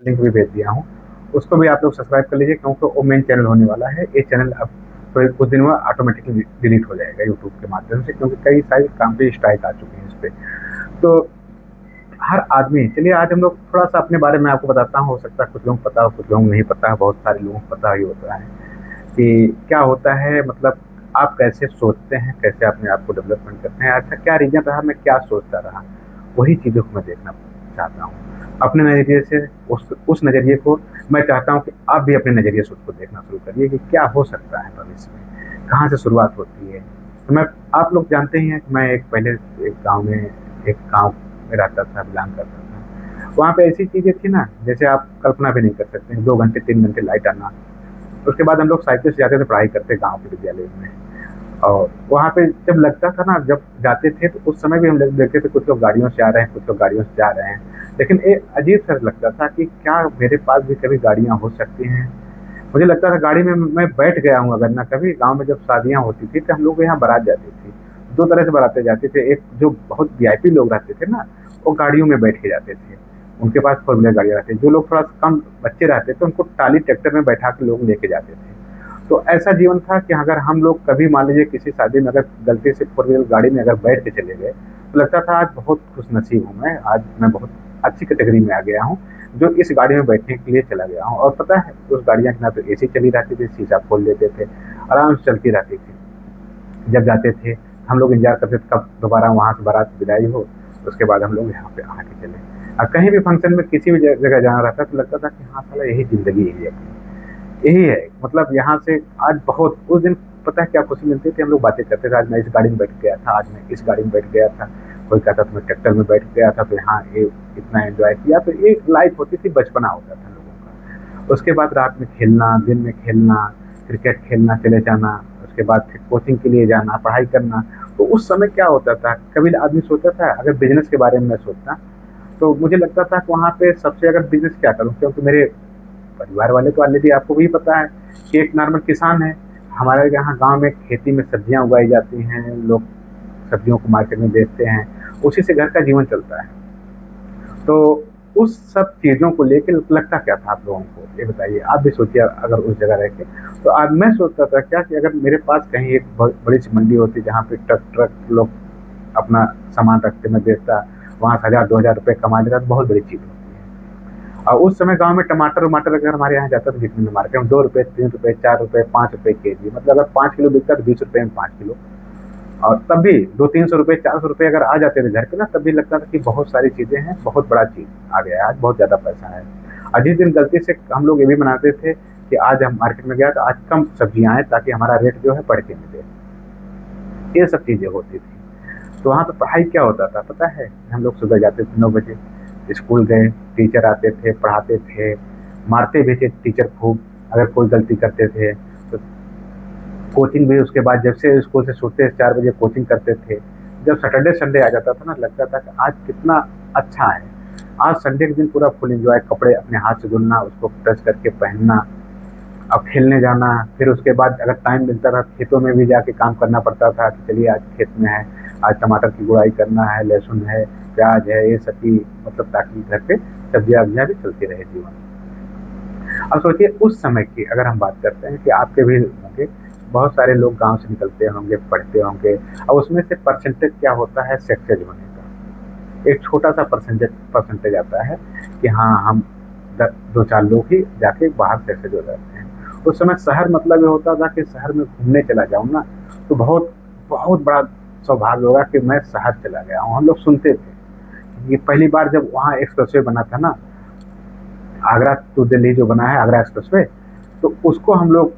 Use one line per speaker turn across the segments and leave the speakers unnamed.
Link भी भेज दिया हूँ, उसको भी आप लोग सब्सक्राइब कर लीजिए, क्योंकि वो मेन चैनल होने वाला है। ये चैनल अब थोड़े कुछ दिन में ऑटोमेटिकली डिलीट हो जाएगा यूट्यूब के माध्यम से, क्योंकि कई सारे काम पे स्ट्राइक आ चुके हैं इस पे। तो हर आदमी, चलिए आज हम लोग थोड़ा सा अपने बारे में आपको बताता हूँ। हो सकता है कुछ लोगों को पता हो, कुछ लोगों को नहीं पता है, बहुत सारे लोगों को पता ही होता है कि क्या होता है, मतलब आप कैसे सोचते हैं, कैसे अपने आप को डेवलपमेंट करते हैं, अच्छा क्या रीजन रहा, मैं क्या सोचता रहा, वही चीज़ों को मैं देखना चाहता हूँ अपने नज़रिए से। उस नज़रिए को मैं चाहता हूँ कि आप भी अपने नज़रिए से उसको देखना शुरू करिए कि क्या हो सकता है भविष्य में, कहाँ से शुरुआत होती है। तो मैं, आप लोग जानते ही हैं कि मैं एक पहले एक गाँव में, एक गाँव में रहता था, बिलोंग करता था। वहाँ पे ऐसी चीज़ें थी ना, जैसे आप कल्पना भी नहीं कर सकते हैं, 2 घंटे 3 घंटे लाइट आना। उसके बाद हम लोग साइकिल से जाते थे पढ़ाई करते गाँव के विद्यालय में। और वहाँ पे जब लगता था ना, जब जाते थे तो उस समय भी हम लोग देखते थे कुछ लोग गाड़ियों से आ रहे हैं, कुछ लोग गाड़ियों से जा रहे हैं, लेकिन एक अजीब सा लगता था कि क्या मेरे पास भी कभी गाड़ियाँ हो सकती हैं। मुझे लगता था गाड़ी में मैं बैठ गया हूँ अगर ना कभी। गांव में जब शादियाँ होती थी तो हम लोग के यहाँ बारात जाती थी, दो तरह से बारातें जाते थे। एक जो बहुत वीआईपी लोग रहते थे ना, वो गाड़ियों में बैठ के जाते थे, उनके पास फोर व्हीलर गाड़ियाँ रहती थी। जो लोग थोड़ा कम बच्चे रहते थे उनको टाली ट्रैक्टर में बैठा के लोग लेके जाते थे। तो ऐसा जीवन था कि अगर हम लोग कभी मान लीजिए किसी शादी में अगर गलती से फोर व्हीलर गाड़ी में अगर बैठ के चले गए, तो लगता था आज बहुत खुशनसीब हूँ मैं, आज मैं बहुत अच्छी कैटेगरी में आ गया हूँ जो इस गाड़ी में बैठने के लिए चला गया हूँ। और पता है उस गाड़ियाँ की ना तो एसी चली रहती थी, शीशा खोल देते थे, आराम से चलती रहती थी। जब जाते थे हम लोग इंतजार करते थे कब दोबारा वहाँ से बारात विदाई हो, उसके बाद हम लोग यहाँ पे आके चले। अब कहीं भी फंक्शन में किसी भी जगह जाना रहता तो लगता था कि हाँ साला यही ज़िंदगी है अपनी, यही है। मतलब यहाँ से आज बहुत, उस दिन पता है क्या खुशी मिलती थी, हम लोग बातें करते थे, आज मैं इस गाड़ी में बैठ गया था, आज मैं इस गाड़ी में बैठ गया था। कोई कहता था मैं ट्रैक्टर में बैठ गया था, तो हाँ ये इतना एंजॉय किया। तो एक लाइफ होती थी, बचपना होता था लोगों का। उसके बाद रात में खेलना, दिन में खेलना, क्रिकेट खेलना, चले जाना, उसके बाद फिर कोचिंग के लिए जाना, पढ़ाई करना। तो उस समय क्या होता था, कभी आदमी सोचता था अगर बिजनेस के बारे में मैं सोचता, तो मुझे लगता था कि वहाँ पे सबसे अगर बिजनेस क्या करूँ, क्योंकि मेरे परिवार वाले तो ऑलरेडी आपको भी पता है कि एक नॉर्मल किसान है। हमारे यहाँ गांव में खेती में सब्जियां उगाई जाती हैं, लोग सब्जियों को मार्केट में बेचते हैं, उसी से घर का जीवन चलता है। तो उस सब चीज़ों को लेके लगता क्या था आप लोगों को, ये बताइए। आप भी सोचिए अगर उस जगह रह के। तो आज मैं सोचता था क्या कि अगर मेरे पास कहीं एक बड़ी सी मंडी होती जहाँ पे ट्रक ट्रक लोग अपना सामान रखते, मैं बेचता, वहाँ से 1000-2000 रुपये कमा लेता, तो बहुत बड़ी चीज़ होती है। और उस समय गांव में टमाटर वमाटर अगर हमारे यहाँ जाता था बिकने में मार्केट में, 2 रुपये 3 रुपये 4 रुपये 5 रुपये के जी, मतलब अगर 5 किलो बिकता तो 20 रुपये में 5 किलो। और तब भी 200-300 रुपये 400 रुपये अगर आ जाते थे घर पे ना, तब भी लगता था कि बहुत सारी चीज़ें हैं, बहुत बड़ा चीज़ आ गया है, आज बहुत ज़्यादा पैसा है। और जिस दिन गलती से हम लोग ये भी बनाते थे कि आज हम मार्केट में गया तो आज कम सब्जियां आए ताकि हमारा रेट जो है बढ़ के मिले, ये सब चीज़ें होती थी। तो वहाँ पे पढ़ाई क्या होता था पता है, हम लोग सुबह जाते थे 9 बजे, स्कूल गए, टीचर आते थे, पढ़ाते थे, मारते भी थे टीचर खूब अगर कोई गलती करते थे। तो कोचिंग भी उसके बाद जब से स्कूल से छूटते 4 बजे कोचिंग करते थे। जब सैटरडे संडे आ जाता था ना, लगता था कि आज कितना अच्छा है, आज संडे के दिन पूरा फुल एंजॉय, कपड़े अपने हाथ से धुलना, उसको प्रेस करके पहनना, अब खेलने जाना। फिर उसके बाद अगर टाइम मिलता था खेतों में भी जाके काम करना पड़ता था कि चलिए आज खेत में है, आज टमाटर की गुड़ाई करना है, लहसुन है, प्याज है, ये सब की, मतलब ताकि घर पे सब्जियां वब्जियां भी चलती रहे जीवन। अब सोचिए उस समय की अगर हम बात करते हैं कि आपके भी होंगे, बहुत सारे लोग गांव से निकलते होंगे, पढ़ते होंगे, और उसमें से परसेंटेज क्या होता है सक्सेस होने का, एक छोटा सा परसेंटेज परसेंटेज आता है कि हाँ हम 2-4 लोग ही जाके बाहर सक्सेस हो जाते हैं। उस समय शहर मतलब ये होता था कि शहर में घूमने चला जाऊँ ना, तो बहुत बहुत बड़ा सौभाग्य होगा कि मैं शहर चला गया हूँ। हम लोग सुनते थे। ये पहली बार जब वहाँ एक्सप्रेसवे बना था ना, आगरा टू दिल्ली जो बना है आगरा एक्सप्रेसवे, तो उसको हम लोग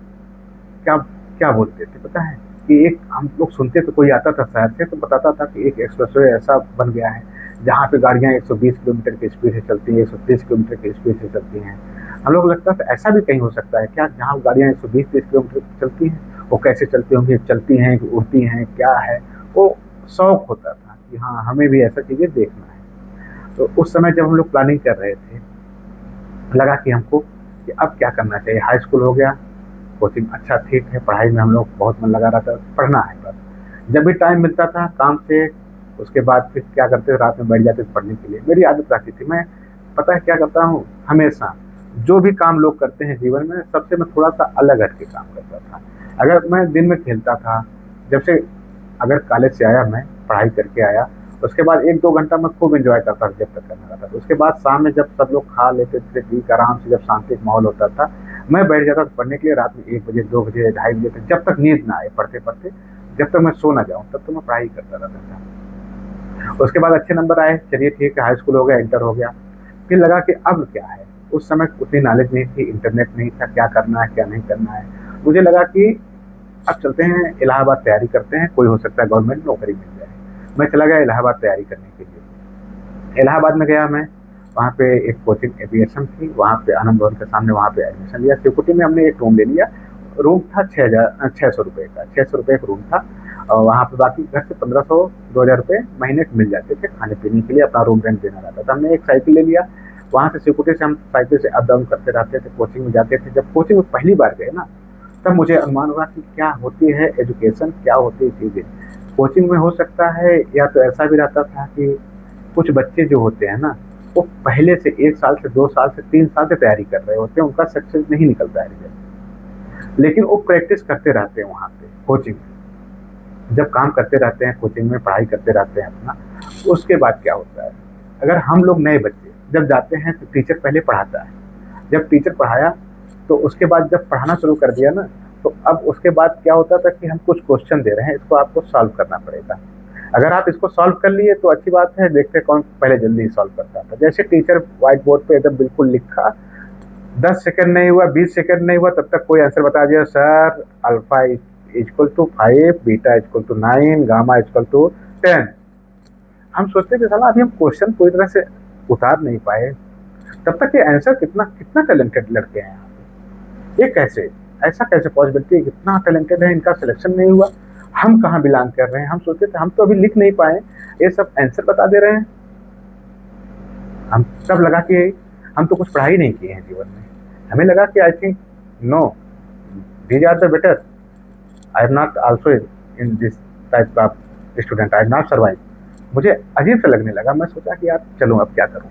क्या क्या बोलते थे पता है, कि एक हम लोग सुनते थे, कोई आता था शहर से तो बताता था कि एक एक्सप्रेसवे ऐसा बन गया है जहाँ पे गाड़ियाँ 120 किलोमीटर की स्पीड से चलती हैं, 130 किलोमीटर की स्पीड से चलती हैं। हम लोग लगता था ऐसा भी कहीं हो सकता है क्या, जहाँ गाड़ियाँ 120-30 किलोमीटर चलती हैं, वो कैसे चलती होंगी, चलती हैं कि उड़ती हैं, क्या है। वो शौक होता था कि हाँ हमें भी ऐसा चीज़ें देखना है। तो उस समय जब हम लोग प्लानिंग कर रहे थे, लगा कि हमको कि अब क्या करना चाहिए। हाई स्कूल हो गया, कोचिंग अच्छा ठीक है, पढ़ाई में हम लोग बहुत मन लगा रहा था, पढ़ना है बस। जब भी टाइम मिलता था काम से, उसके बाद फिर क्या करते थे, रात में बैठ जाते थे पढ़ने के लिए। मेरी आदत रहती थी, मैं पता है क्या करता हूँ, हमेशा जो भी काम लोग करते हैं जीवन में, सबसे मैं थोड़ा सा अलग हट के काम करता था। अगर मैं दिन में खेलता था, जब से अगर कॉलेज से आया, मैं पढ़ाई करके आया, उसके बाद 1-2 घंटा मैं खूब एंजॉय करता था जब तक करना रहता था। उसके बाद शाम में जब सब लोग खा लेते थे, ठीक आराम से, जब शांति का माहौल होता था, मैं बैठ जाता था पढ़ने के लिए। रात में 1 बजे, 2 बजे, 2:30 बजे तक, जब तक नींद ना आए पढ़ते पढ़ते, जब तक मैं सो ना जाऊँ तब तक मैं पढ़ाई करता रहता था। उसके बाद अच्छे नंबर आए, चलिए ठीक है, हाई स्कूल हो गया, इंटर हो गया। फिर लगा कि अब क्या है, उस समय उतनी नॉलेज नहीं थी, इंटरनेट नहीं था, क्या करना है क्या नहीं करना है। मुझे लगा कि अब चलते हैं इलाहाबाद, तैयारी करते हैं, कोई हो सकता है गवर्नमेंट नौकरी मिल जाए। मैं चला गया इलाहाबाद तैयारी करने के लिए। इलाहाबाद में गया मैं, वहाँ पे एक कोचिंग एविएशन थी, वहाँ पे आनंद भवन के सामने, वहाँ पे एडमिशन लिया। सिक्योरिटी में हमने एक रूम ले लिया। रूम था 6,000 का, 600 रुपये एक रूम था। और वहाँ पे बाकी घर से 1500-2000 रुपये महीने के मिल जाते थे खाने पीने के लिए, अपना रूम रेंट देना रहता था। हमने एक साइकिल ले लिया, वहाँ से सिक्योरिटी से हम साइकिल से अप डाउन करते रहते थे, कोचिंग में जाते थे। जब कोचिंग में पहली बार गए ना, तब मुझे अनुमान हुआ कि क्या होती है एजुकेशन, क्या होती है चीज़ें। कोचिंग में हो सकता है, या तो ऐसा भी रहता था कि कुछ बच्चे जो होते हैं ना, वो पहले से 1 साल से 2 साल से 3 साल से तैयारी कर रहे होते हैं, उनका सक्सेस नहीं निकलता है रिजल्ट, लेकिन वो प्रैक्टिस करते रहते हैं वहाँ पे कोचिंग में। जब काम करते रहते हैं कोचिंग में, पढ़ाई करते रहते हैं अपना, उसके बाद क्या होता है, अगर हम लोग नए बच्चे जब जाते हैं तो टीचर पहले पढ़ाता है। जब टीचर पढ़ाया तो उसके बाद जब पढ़ाना शुरू कर दिया ना, तो अब उसके बाद क्या होता था कि हम कुछ क्वेश्चन दे रहे हैं, इसको आपको सॉल्व करना पड़ेगा। अगर आप इसको सॉल्व कर लिए तो अच्छी बात है, देखते हैं कौन पहले जल्दी सॉल्व करता था। जैसे टीचर व्हाइट बोर्ड पे एकदम बिल्कुल लिखा, 10 सेकंड नहीं हुआ, 20 सेकंड नहीं हुआ, तब तक कोई आंसर बता दिया, sir alpha equal to 5, beta equal to 9, gamma equal to 10। हम सोचते थे साला अभी हम क्वेश्चन पूरी तरह से उतार नहीं पाए, तब तक ये आंसर कितना कितना टैलेंटेड लड़के हैं। ये कैसे, ऐसा कैसे पॉसिबिलिटी है, कितना टैलेंटेड है, इनका सिलेक्शन नहीं हुआ, हम कहाँ बिलोंग कर रहे हैं। हम सोचते थे हम तो अभी लिख नहीं पाए, ये सब आंसर बता दे रहे हैं। हम तब लगा कि हम तो कुछ पढ़ाई नहीं किए हैं जीवन में। हमें लगा कि I think no, these are the better, I am not also in this type of student, I am not survive. मुझे अजीब सा लगने लगा। मैं सोचा कि यार चलो अब क्या करूँ,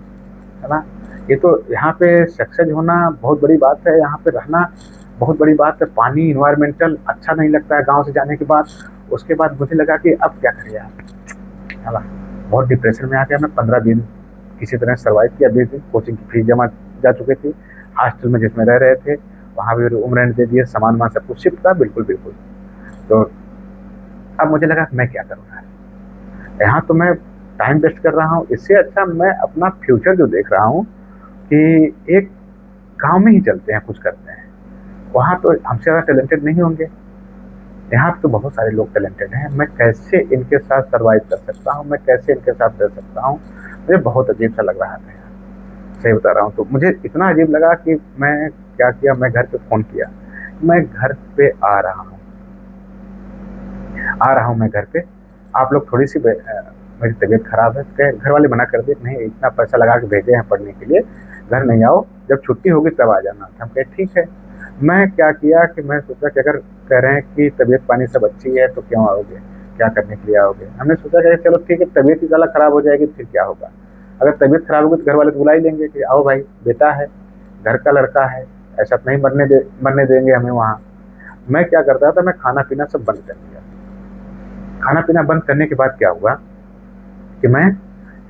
है ना। ये तो यहाँ पे सक्सेस होना बहुत बड़ी बात है, यहाँ पे रहना बहुत बड़ी बात है। पानी, इन्वायरमेंटल अच्छा नहीं लगता है गांव से जाने के बाद। उसके बाद मुझे लगा कि अब क्या करें यार, है ना। बहुत डिप्रेशन में आ गया मैं। 15 दिन किसी तरह सर्वाइव किया। 20 दिन कोचिंग की फीस जमा जा चुकी थी। हॉस्टल में जिसमें रह रहे थे वहाँ भी रूम रेंट दे दिए, सामान वामान सब कुछ शिफ्ट था, बिल्कुल बिल्कुल। तो अब मुझे लगा मैं क्या करूँ यार, यहाँ तो मैं टाइम वेस्ट कर रहा हूँ। इससे अच्छा मैं अपना फ्यूचर जो देख रहा हूँ कि एक गांव में ही चलते हैं, कुछ करते हैं। वहाँ तो हमसे ज़्यादा टैलेंटेड नहीं होंगे, यहाँ तो बहुत सारे लोग टैलेंटेड हैं। मैं कैसे इनके साथ सर्वाइव कर सकता हूँ, मैं कैसे इनके साथ रह सकता हूँ। मुझे बहुत अजीब सा लग रहा था यार, सही बता रहा हूँ। तो मुझे इतना अजीब लगा कि मैं क्या किया, मैं घर पे फ़ोन किया, मैं घर पे आ रहा हूँ मैं घर पे। आप लोग थोड़ी सी मेरी तबीयत ख़राब है। कहे घर वाले मना कर दिए, नहीं इतना पैसा लगा के भेजे हैं पढ़ने के लिए, घर नहीं आओ, जब छुट्टी होगी तब आ जाना। हम कहे ठीक है। मैं क्या किया कि मैं सोचा कि अगर कह रहे हैं कि तबीयत पानी सब अच्छी है तो क्यों आओगे, क्या करने के लिए आओगे। हमने सोचा कि चलो ठीक है, तबीयत ही ज़्यादा ख़राब हो जाएगी फिर क्या होगा। अगर तबीयत ख़राब होगी तो घर वाले तो बुला ही लेंगे कि आओ भाई, बेटा है, घर का लड़का है, ऐसा तो नहीं मरने देंगे हमें वहाँ। मैं क्या करता था, मैं खाना पीना सब बंद कर दिया। खाना पीना बंद करने के बाद क्या हुआ कि मैं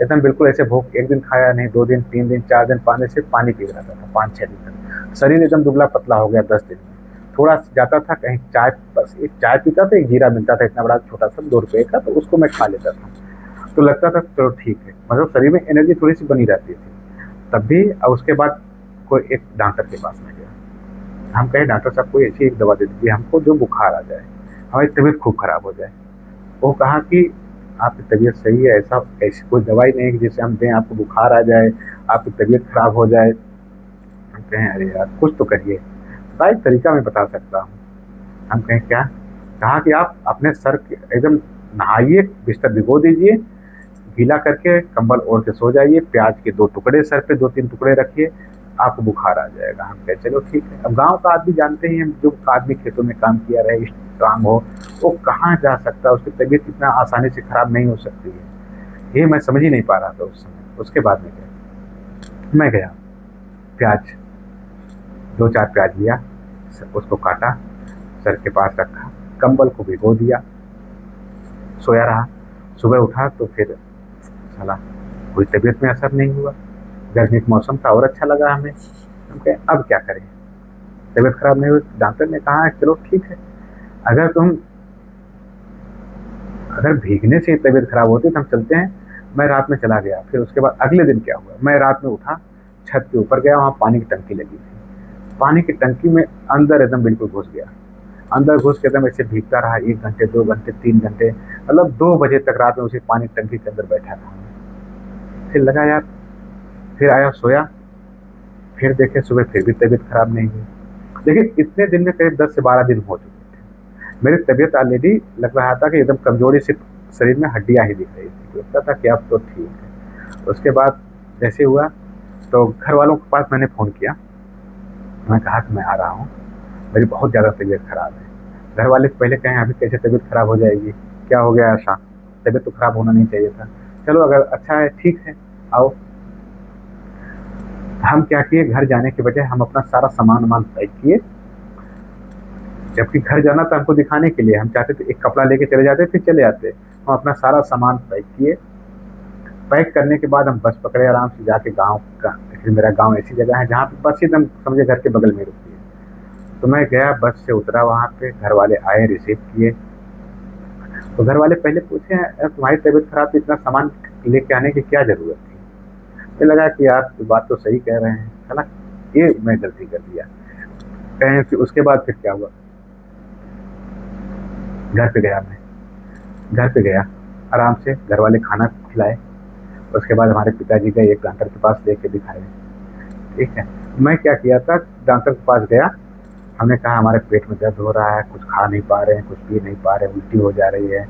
एकदम बिल्कुल ऐसे भूख, एक दिन खाया नहीं, 2 दिन, 3 दिन, 4 दिन पानी से पानी पी रहा था 5-6 दिन तक। शरीर एकदम दुबला पतला हो गया 10 दिन में। थोड़ा जाता था कहीं चाय, बस एक चाय पीता था, एक जीरा मिलता था इतना बड़ा छोटा सा 2 रुपये का, तो उसको मैं खा लेता था। तो लगता था चलो ठीक है, मतलब शरीर में एनर्जी थोड़ी सी बनी रहती थी तब भी। और उसके बाद कोई एक डॉक्टर के पास में गया। हम कहे डॉक्टर साहब कोई ऐसी एक दवा दे दीजिए हमको जो बुखार आ जाए, हमारी तबीयत खूब खराब हो जाए। वो कहा कि आपकी तबीयत सही है, ऐसी कोई दवाई नहीं है कि जिससे हम दें आपको बुखार आ जाए, आपकी तबीयत खराब हो जाए। हम कहें अरे यार कुछ तो करिए, भाई तरीका मैं बता सकता हूँ। हम कहें क्या। कहा कि आप अपने सर के एकदम नहाइए, बिस्तर भिगो दीजिए, गीला करके कंबल ओढ़ के सो जाइए, प्याज के 2 टुकड़े सर पे 2-3 टुकड़े रखिए, आपको बुखार आ जाएगा। हम कहे चलो ठीक है। अब गांव का आदमी जानते ही हैं, जो आदमी खेतों में काम किया रहे, स्ट्रांग हो, वो कहाँ जा सकता है, उसकी तबीयत इतना आसानी से खराब नहीं हो सकती है। ये मैं समझ ही नहीं पा रहा था उस समय। उसके बाद में क्या, मैं गया, प्याज 2-4 प्याज लिया, उसको काटा, सर के पास रखा, कंबल को भिगो दिया, सोया रहा। सुबह उठा तो फिर साला कोई तबीयत में असर नहीं हुआ। गर्मी का मौसम था और अच्छा लगा हमें। हम कहे अब क्या करें, तबीयत खराब नहीं हुई। डॉक्टर ने कहा चलो ठीक है, अगर तुम अगर भीगने से तबीयत खराब होती तो हम चलते हैं। मैं रात में चला गया। फिर उसके बाद अगले दिन क्या हुआ, मैं रात में उठा, छत के ऊपर गया, वहाँ पानी की टंकी लगी थी। पानी की टंकी में अंदर एकदम बिल्कुल घुस गया। अंदर घुस के एकदम ऐसे भीगता रहा 1 घंटे, 2 घंटे, 3 घंटे, मतलब 2 बजे तक रात में उसी पानी की टंकी के अंदर बैठा था। फिर लगा यार, फिर आया, सोया, फिर देखे सुबह फिर भी तबीयत खराब नहीं हुई। देखिए इतने दिन में करीब 10 से 12 दिन हो चुके थे। मेरी तबीयत ऑलरेडी लग रहा था कि एकदम कमजोरी से शरीर में हड्डियां ही दिख रही थी। लगता था कि अब तो ठीक है। उसके बाद जैसे हुआ तो घर वालों के पास मैंने फ़ोन किया। मैं कहा कि मैं आ रहा हूँ, मेरी बहुत ज़्यादा तबीयत खराब है। घर वाले पहले कहें अभी कैसे तबीयत खराब हो जाएगी, क्या हो गया ऐसा, तबीयत तो खराब होना नहीं चाहिए था। चलो अगर अच्छा है ठीक है आओ। हम क्या किए, घर जाने के बजाय हम अपना सारा सामान वामान पैक किए। जबकि घर जाना था हमको दिखाने के लिए, हम चाहते थे एक कपड़ा लेके चले जाते फिर चले आते। हम अपना सारा सामान पैक किए। पैक करने के बाद हम बस पकड़े, आराम से जाके गाँव का, एक्चुअली मेरा गाँव ऐसी जगह है जहाँ पे बस एकदम समझे घर के बगल में रुकती है। तो मैं गया, बस से उतरा, वहाँ पे घर वाले आए, रिसीव किए। तो घर वाले पहले पूछे तुम्हारी तबीयत खराब थी, इतना सामान लेके आने की क्या जरूरत थी। मुझे लगा कि यार बात तो सही कह रहे हैं, है ना, ये मैं गलती कर दिया। कहें फिर उसके बाद फिर क्या हुआ, घर पे गया, मैं घर पे गया, आराम से घर वाले खाना खिलाए। उसके बाद हमारे पिताजी गए, एक डॉक्टर के पास लेके दिखाए। ठीक है, मैं क्या किया था, डॉक्टर के पास गया, हमने कहा हमारे पेट में दर्द हो रहा है, कुछ खा नहीं पा रहे हैं, कुछ पी नहीं पा रहे हैं, उल्टी हो जा रही है।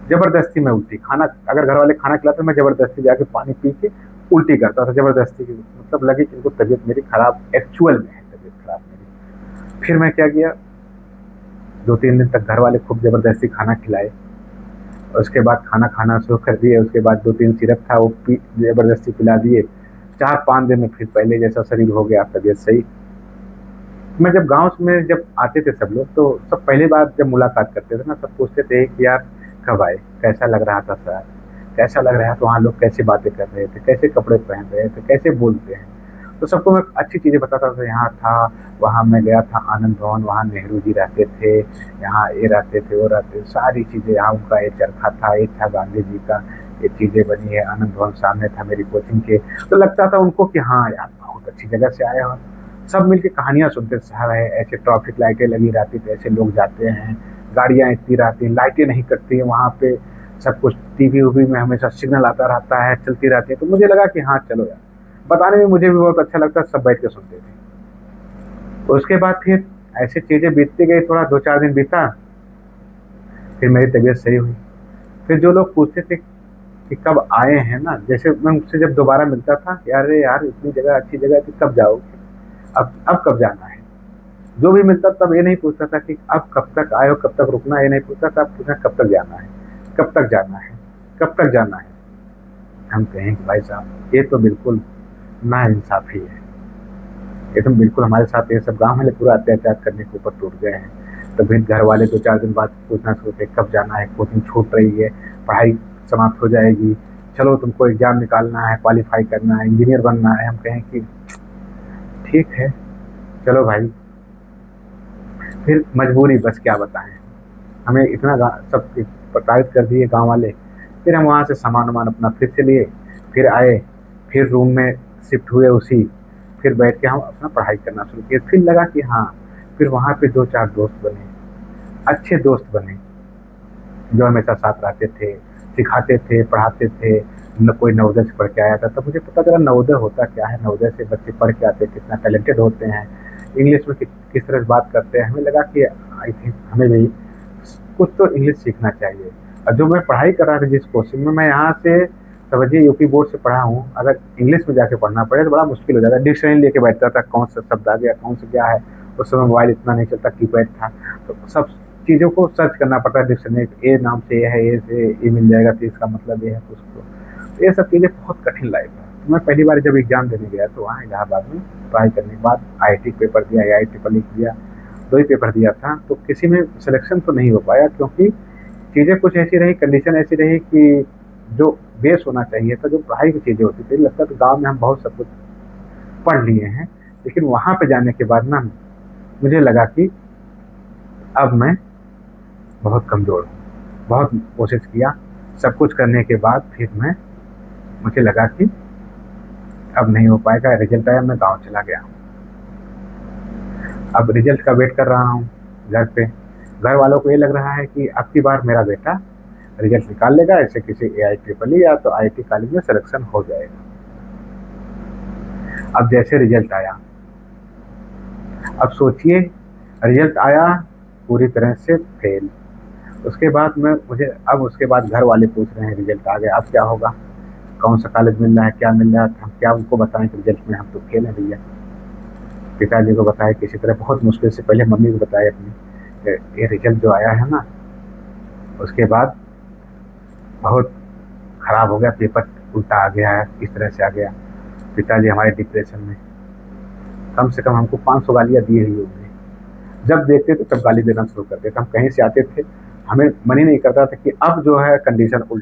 जबरदस्ती में उल्टी, खाना अगर घर वाले खाना खिलाते मैं जबरदस्ती जाके पानी पी के उल्टी करता था, जबरदस्ती की, मतलब लगे कि इनको तबीयत मेरी खराब एक्चुअल में है, तबीयत खराब मेरी। फिर मैं क्या किया, 2-3 दिन तक घर वाले खूब जबरदस्ती खाना खिलाए। उसके बाद खाना खाना शुरू कर दिए। उसके बाद 2-3 सिरप था वो पी जबरदस्ती पिला दिए। 4-5 दिन में फिर पहले जैसा शरीर हो गया, तबीयत सही। मैं जब गाँव में जब आते थे सब लोग, तो सब पहली बार जब मुलाकात करते थे ना, सब पूछते थे कि यार कब आए, कैसा लग रहा था सर, कैसा लग रहा है, तो वहाँ लोग कैसे बातें कर रहे थे, कैसे कपड़े पहन रहे थे, कैसे बोलते हैं। तो सबको मैं अच्छी चीज़ें बताता था, यहाँ था, वहाँ मैं गया था आनंद भवन, वहाँ नेहरू जी रहते थे, यहाँ ये रहते थे, वो रहते थे, सारी चीज़ें, यहाँ उनका एक चरखा था, एक था गांधी जी का, ये चीज़ें बनी है, आनंद भवन सामने था मेरी कोचिंग के। तो लगता था उनको कि हाँ यार बहुत अच्छी जगह से आए हो। सब मिलके कहानियाँ सुनते थे, साहब है ऐसे ट्रैफिक लाइटें लगी रहती थी, ऐसे लोग जाते हैं, गाड़ियाँ इतनी रहती हैं, लाइटें नहीं कटती हैं वहाँ पे, सब कुछ टीवी उवी में हमेशा सिग्नल आता रहता है, चलती रहती है। तो मुझे लगा कि हाँ चलो यार, बताने में मुझे भी बहुत अच्छा लगता, सब बैठ के सुनते थे। तो उसके बाद फिर ऐसे चीज़ें बीतती गई, थोड़ा 2-4 दिन बीता, फिर मेरी तबीयत सही हुई। फिर जो लोग पूछते थे कि कब आए हैं ना, जैसे मैं मुझसे जब दोबारा मिलता था, यार अरे यार इतनी जगह अच्छी जगह थी, कब जाओगे, अब कब जाना है। जो भी मिलता तब ये नहीं पूछता था कि अब कब तक आए हो, कब तक रुकना है, ये नहीं पूछता था, पूछना कब तक जाना है, कब तक जाना है, कब तक जाना है। हम कहें कि भाई साहब ये तो बिल्कुल ना इंसाफी है, ये तो बिल्कुल हमारे साथ ये सब गाँव वाले पूरा अत्याचार करने के ऊपर टूट गए हैं। तो फिर घर वाले 2-4 दिन बाद पूछना शुरू किए कब जाना है, कोचिंग छूट रही है, पढ़ाई समाप्त हो जाएगी, चलो तुमको एग्जाम निकालना है, क्वालिफाई करना है, इंजीनियर बनना है। हम कहें कि ठीक है चलो भाई, फिर मजबूरी, बस क्या बताएं, हमें इतना सब प्रताड़ित कर दिए गांव वाले। फिर हम वहाँ से सामान वामान अपना फिर से लिए, फिर आए, फिर रूम में शिफ्ट हुए उसी, फिर बैठ के हम अपना पढ़ाई करना शुरू किए। फिर लगा कि हाँ, फिर वहाँ पे 2-4 दोस्त बने, अच्छे दोस्त बने, जो हमेशा साथ रहते थे, सिखाते थे, पढ़ाते थे। न कोई नवोदय से पढ़ के आया था, तब मुझे पता चला नवोदय होता क्या है, नवोदय से बच्चे पढ़ के आते हैं, कितना टैलेंटेड होते हैं, इंग्लिश में किस तरह से बात करते हैं। हमें लगा कि आई थिंक हमें भी कुछ तो इंग्लिश सीखना चाहिए। और जो मैं पढ़ाई कर रहा था जिस कोचिंग में, मैं यहाँ से समझिए यूपी बोर्ड से पढ़ा हूँ, अगर इंग्लिश में जाके पढ़ना पड़े तो बड़ा मुश्किल हो जाता है। डिक्शनरी लेके बैठता था, कौन सा शब्द आ गया, कौन सा क्या है। उस समय मोबाइल इतना नहीं चलता, कीपैड था, तो सब चीज़ों को सर्च करना पड़ता है डिक्शनरी। ए नाम से ये है, ए से ये मिल जाएगा तो इसका मतलब ये है, कुछ तो ये सब चीज़ें बहुत कठिन लाइफ है। तो मैं पहली बार जब एग्ज़ाम देने गया तो वहाँ इलाहाबाद में ट्राई करने के बाद आईआईटी पेपर दिया, AIEEE दिया, 2 ही पेपर दिया था, तो किसी में सिलेक्शन तो नहीं हो पाया क्योंकि चीज़ें कुछ ऐसी रही, कंडीशन ऐसी रही कि जो बेस होना चाहिए था, जो पढ़ाई की चीज़ें होती थी, लगता था गाँव में हम बहुत सब कुछ पढ़ लिए हैं, लेकिन वहाँ पे जाने के बाद ना मुझे लगा कि अब मैं बहुत कमज़ोर हूँ। बहुत कोशिश किया, सब कुछ करने के बाद फिर मुझे लगा कि अब नहीं हो पाएगा, रिज़ल्ट आया, मैं गाँव चला गया। अब रिज़ल्ट का वेट कर रहा हूँ घर पे। घर वालों को ये लग रहा है कि अब की बार मेरा बेटा रिज़ल्ट निकाल लेगा, ऐसे किसी AIEEE या तो IIT कॉलेज में सिलेक्शन हो जाएगा। अब जैसे रिज़ल्ट आया, अब सोचिए रिज़ल्ट आया पूरी तरह से फेल। उसके बाद उसके बाद घर वाले पूछ रहे हैं रिज़ल्ट आ गया, अब क्या होगा? कौन सा कॉलेज मिल रहा है, क्या मिल रहा है? हम क्या उनको बताएँ कि रिज़ल्ट में हम तो फेल हैं भैया। पिताजी को बताया किसी तरह, बहुत मुश्किल से पहले मम्मी को बताया अपनी, ये रिज़ल्ट जो आया है ना, उसके बाद बहुत ख़राब हो गया, पेपर उल्टा आ गया है, इस तरह से आ गया। पिताजी हमारे डिप्रेशन में, कम से कम हमको 500 गालियाँ दी ही होंगी। जब देखते तो तब गाली देना शुरू कर देते। हम कहीं से आते थे, हमें मन ही नहीं करता था कि अब जो है कंडीशन उल्टी